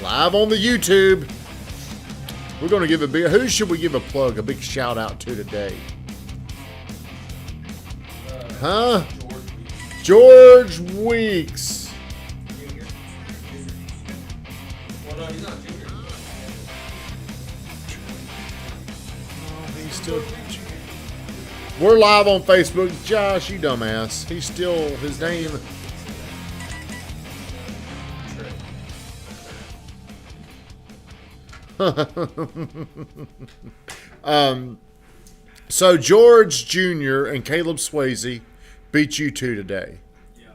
live on the YouTube. We're going to give who should we give a plug, a big shout out to today? George Weeks. Well, no, he's not junior. He's still. We're live on Facebook. Josh, you dumbass. He's still, his name. So George Jr. and Caleb Swayze beat you two today. Yeah,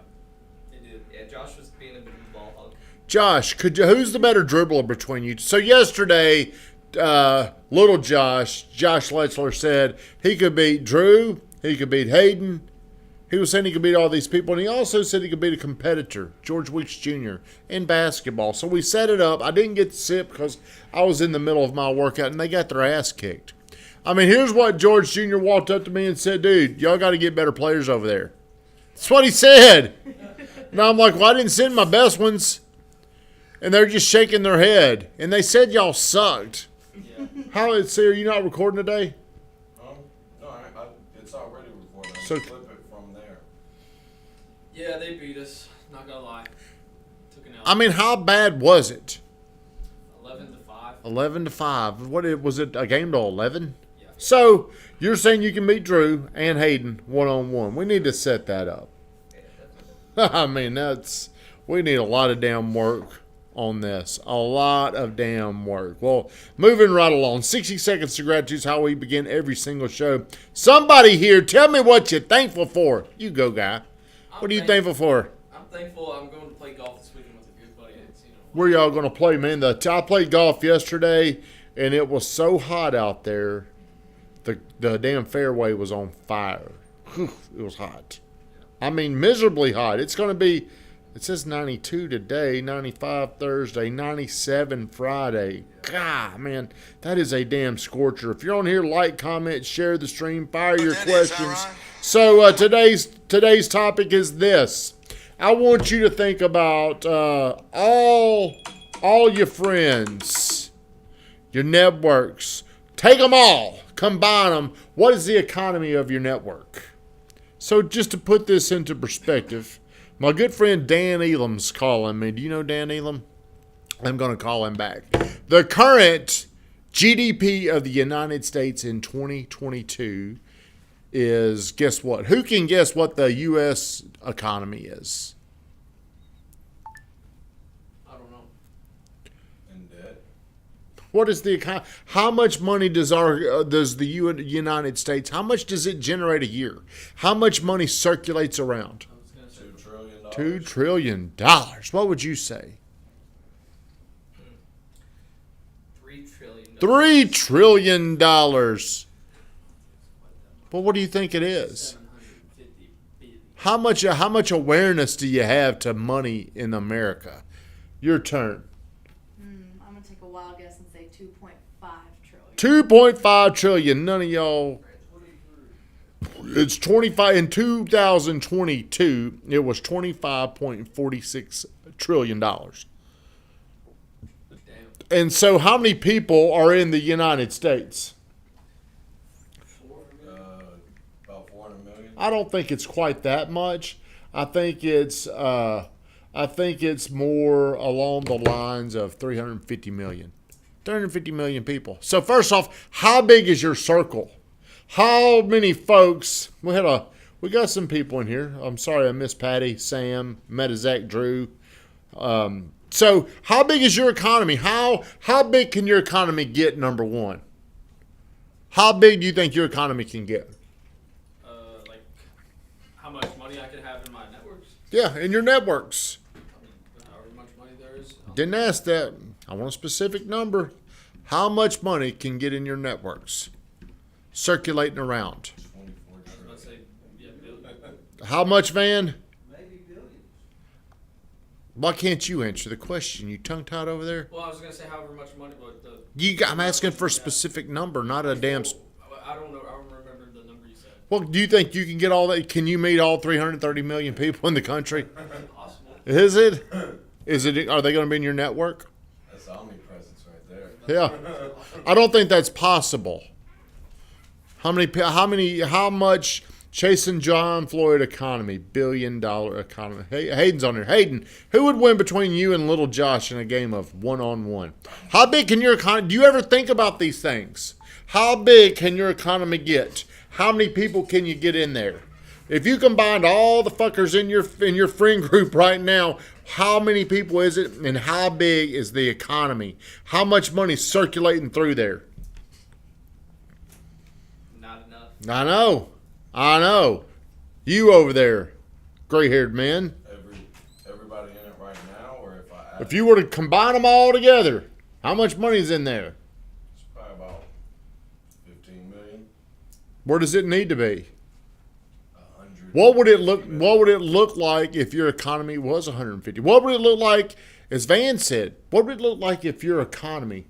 they did. Yeah, Josh was being a bit of a ball hog. Josh, who's the better dribbler between you? So yesterday, little Josh Letzler said he could beat Drew, he could beat Hayden. He was saying he could beat all these people, and he also said he could beat a competitor, George Weeks Jr., in basketball. So we set it up. I didn't get to sit because I was in the middle of my workout, and they got their ass kicked. I mean, here's what George Jr. walked up to me and said, dude, y'all got to get better players over there. That's what he said. And I'm like, well, I didn't send my best ones. And they're just shaking their head. And they said y'all sucked. Yeah. Are you not recording today? No, it's already recorded. So- Flip it from there. Yeah, they beat us. Not gonna lie. Took an L. I mean, how bad was it? 11-5. 11-5. Was it a game to 11? Yeah. So you're saying you can beat Drew and Hayden one-on-one. We need to set that up. Yeah, definitely. I mean, we need a lot of damn work on this. A lot of damn work. Well, moving right along. 60 seconds to gratitude is how we begin every single show. Somebody here, tell me what you're thankful for. You go, guy. What are you thankful for? I'm thankful I'm going to play golf this weekend with a good buddy. Where y'all going to play, man? I played golf yesterday, and it was so hot out there. The damn fairway was on fire. Whew, it was hot. I mean, miserably hot. It's going to be, it says 92 today, 95 Thursday, 97 Friday. God, man, that is a damn scorcher. If you're on here, like, comment, share the stream, fire your questions. So today's topic is this. I want you to think about all your friends, your networks. Take them all, combine them. What is the economy of your network? So just to put this into perspective, my good friend Dan Elam's calling me. Do you know Dan Elam? I'm going to call him back. The current GDP of the United States in 2022 is, guess what? Who can guess what the U.S. economy is? I don't know. In debt. What is the economy? How much money does the United States? How much does it generate a year? How much money circulates around? I was going to say $2 trillion. $2 trillion. What would you say? $3 trillion. $3 trillion. Well, what do you think it is? 750 billion. How much awareness do you have to money in America? Your turn. I'm going to take a wild guess and say 2.5 trillion. 2.5 trillion. None of y'all. It's 25 in 2022. It was $25.46 trillion. Damn. And so, how many people are in the United States? About 400 million. I don't think it's quite that much. I think it's more along the lines of 350 million. 350 million people. So first off, how big is your circle? How many folks? We got some people in here. I'm sorry I missed Patty, Sam, Metazak, Drew. So how big is your economy? How big can your economy get, number one? How big do you think your economy can get? Like how much money I could have in my networks? Yeah, in your networks. I mean, however much money there is. Didn't ask that. I want a specific number. How much money can get in your networks? Circulating around. 24 I was about to say, yeah, billion. How much, Van? Maybe billions. Why can't you answer the question? You tongue-tied over there? Well, I was going to say however much money, but I'm asking for a specific number, not a damn... I don't know. I don't remember the number you said. Well, do you think you can get all that? Can you meet all 330 million people in the country? Possible. Is it? Are they going to be in your network? That's Yeah. I don't think that's possible. How much chasing John Floyd economy, $1 billion economy? Hey, Hayden's on there. Hayden, who would win between you and little Josh in a game of one-on-one? How big can your economy, do you ever think about these things? How big can your economy get? How many people can you get in there? If you combined all the fuckers in your friend group right now, how many people is it, and how big is the economy? How much money is circulating through there? Not enough. I know. You over there, gray-haired man. Everybody in it right now, or if I add If you were to combine them all together, how much money is in there? it's probably about 15 million, Where does it need to be? 100. What would it look like if your economy was 150? What would it look like, as Van said, what would it look like if your economy,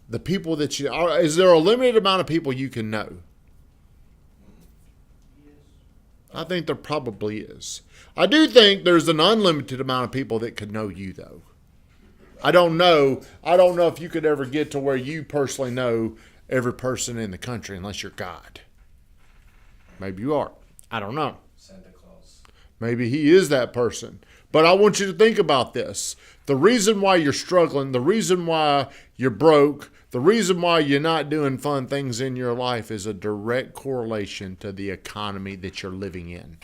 the people that you are, is there a limited amount of people you can know? I think there probably is. I do think there's an unlimited amount of people that could know you, though. I don't know if you could ever get to where you personally know every person in the country unless you're God. Maybe you are. I don't know. Santa Claus. Maybe he is that person. But I want you to think about this. The reason why you're struggling, the reason why you're broke, the reason why you're not doing fun things in your life is a direct correlation to the economy that you're living in.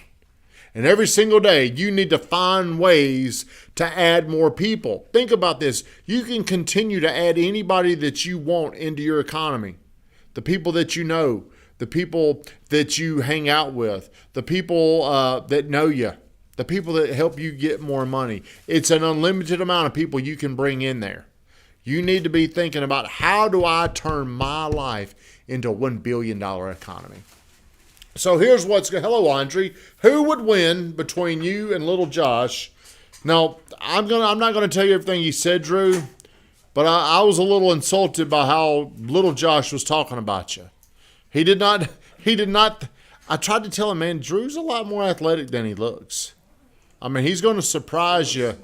And every single day, you need to find ways to add more people. Think about this. You can continue to add anybody that you want into your economy. The people that you know, the people that you hang out with, the people that know you, the people that help you get more money. It's an unlimited amount of people you can bring in there. You need to be thinking about, how do I turn my life into a $1 billion economy? So here's hello, Andre. Who would win between you and little Josh? Now, I'm not going to tell you everything he said, Drew, but I was a little insulted by how little Josh was talking about you. He did not, I tried to tell him, man, Drew's a lot more athletic than he looks. I mean, he's going to surprise you.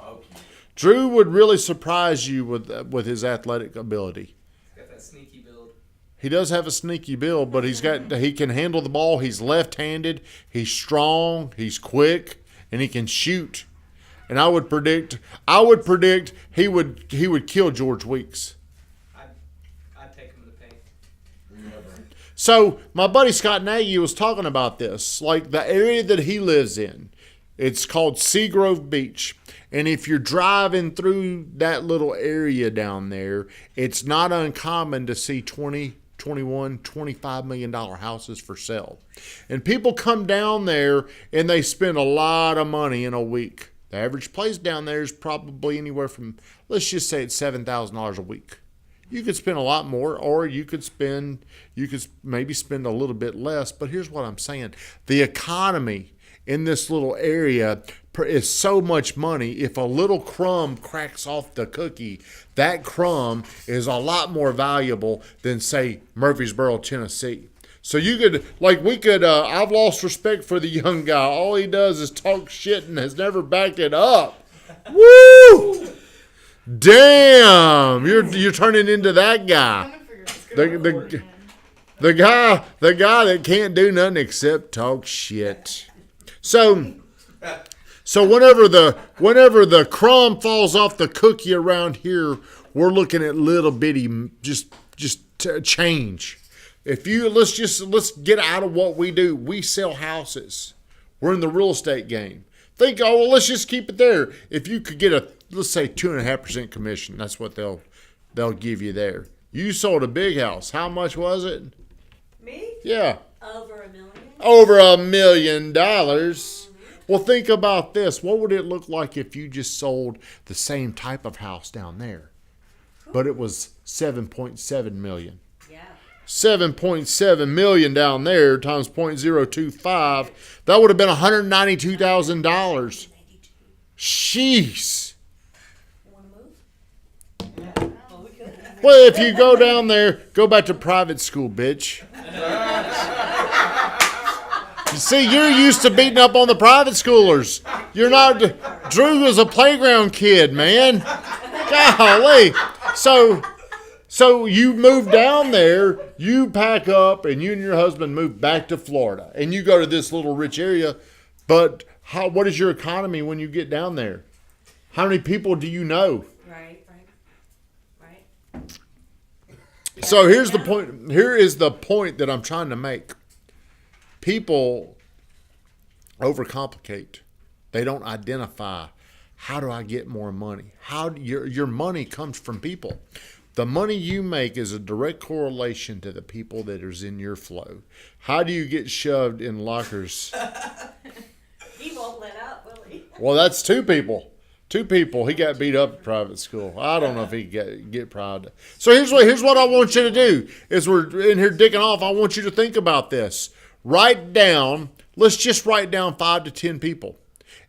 Drew would really surprise you with his athletic ability. Got that sneaky build. He does have a sneaky build, but he can handle the ball. He's left-handed. He's strong. He's quick, and he can shoot. And I would predict he would kill George Weeks. I'd take him to the paint. So my buddy Scott Nagy was talking about this, like the area that he lives in. It's called Seagrove Beach. And if you're driving through that little area down there, it's not uncommon to see $20, $21, $25 million houses for sale. And people come down there and they spend a lot of money in a week. The average place down there is probably anywhere from, let's just say it's $7,000 a week. You could spend a lot more, or you could maybe spend a little bit less. But here's what I'm saying. The economy in this little area is so much money. If a little crumb cracks off the cookie, that crumb is a lot more valuable than, say, Murfreesboro, Tennessee. So I've lost respect for the young guy. All he does is talk shit and has never backed it up. Woo! Damn, you're turning into that guy. The guy that can't do nothing except talk shit. So whenever the crumb falls off the cookie around here, we're looking at little bitty just change. Let's get out of what we do. We sell houses. We're in the real estate game. Let's just keep it there. If you could get let's say 2.5% commission, that's what they'll give you there. You sold a big house. How much was it? Me? Yeah. Over $1 million. Over $1 million. Well, think about this. What would it look like if you just sold the same type of house down there, but it was $7.7 million? Yeah. $7.7 million down there times 0.025. That would have been $192,000. Jeez. Well, if you go down there, go back to private school, bitch. You see, you're used to beating up on the private schoolers. You're not. Drew was a playground kid, man. Golly. So So you move down there, you pack up, and you and your husband move back to Florida, and you go to this little rich area. But what is your economy when you get down there? How many people do you know? Right. So here's the point. Here is the point that I'm trying to make. People overcomplicate. They don't identify. How do I get more money? Your money comes from people. The money you make is a direct correlation to the people that is in your flow. How do you get shoved in lockers? He won't let up, will he? Well, that's two people. Two people. He got beat up at private school. I don't know if he get proud. So here's what I want you to do. As we're in here dicking off, I want you to think about this. Write down. Let's just write down 5 to 10 people,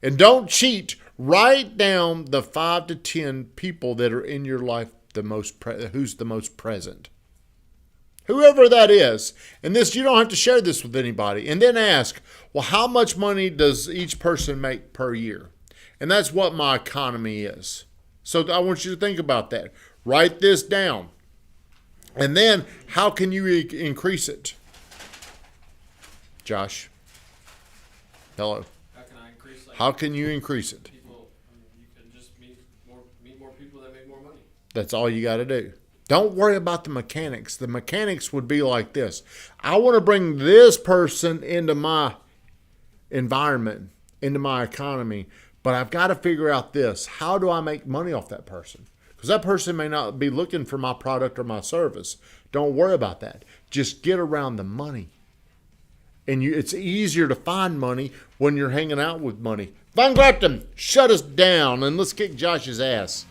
and don't cheat. Write down the 5 to 10 people that are in your life who's the most present. Whoever that is. And this, you don't have to share this with anybody. And then ask, well, how much money does each person make per year? And that's what my economy is. So I want you to think about that. Write this down. And then how can you increase it? Josh. Hello. How can I increase? Like, How can you increase it? people, you can just meet more people that make more money. That's all you got to do. Don't worry about the mechanics. The mechanics would be like this. I want to bring this person into my environment, into my economy, but I've got to figure out this. How do I make money off that person? Because that person may not be looking for my product or my service. Don't worry about that. Just get around the money. And it's easier to find money when you're hanging out with money. Von Grafton, shut us down and let's kick Josh's ass.